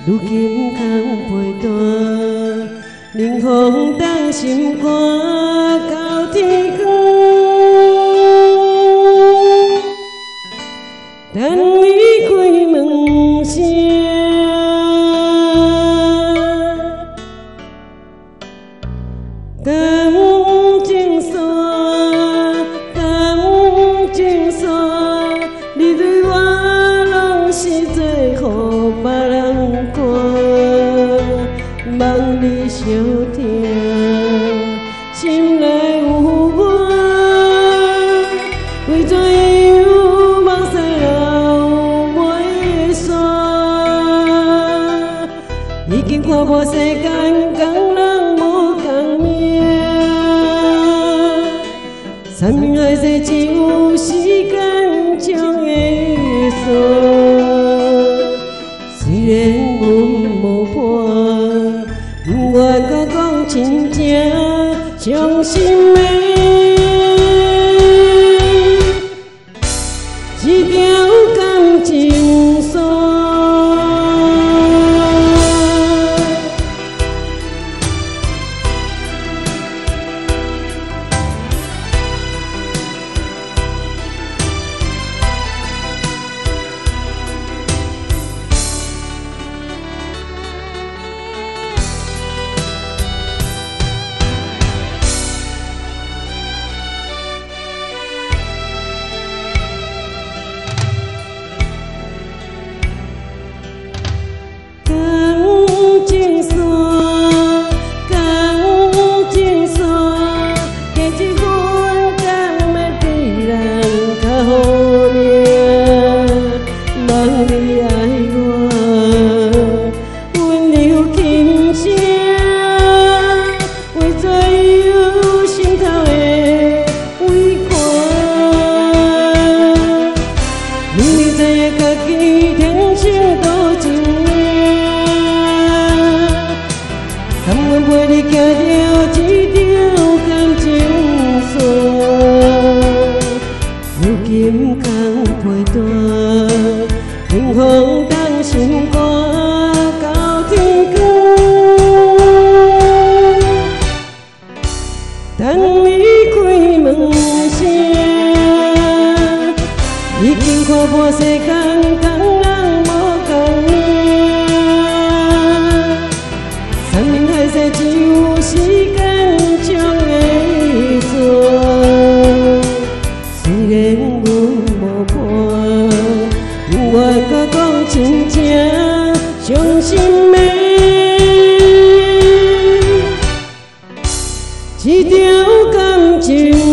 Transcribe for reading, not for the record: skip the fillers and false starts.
如今空陪伴，冷风当心肝到天光。等你开门声，等情线，等情线，你对我拢是做予别人看，望你相听，心内有我，为怎样目屎流袂煞？已经看破世间工人无共命，山明海誓只有时间将会算。虽然阮无伴，不愿甲讲真正伤心的一条感情线。你爱我，温柔轻声，为怎样心头的委屈？明明知影家己天生多情命，甘愿陪你行着一条感情线，如今空陪伴。冷风当心肝到天光，等你开门声，已经看破世间工人无共命，山明海誓只有时间将会算。虽然阮无伴，不愿甲讲真正伤心的一条感情。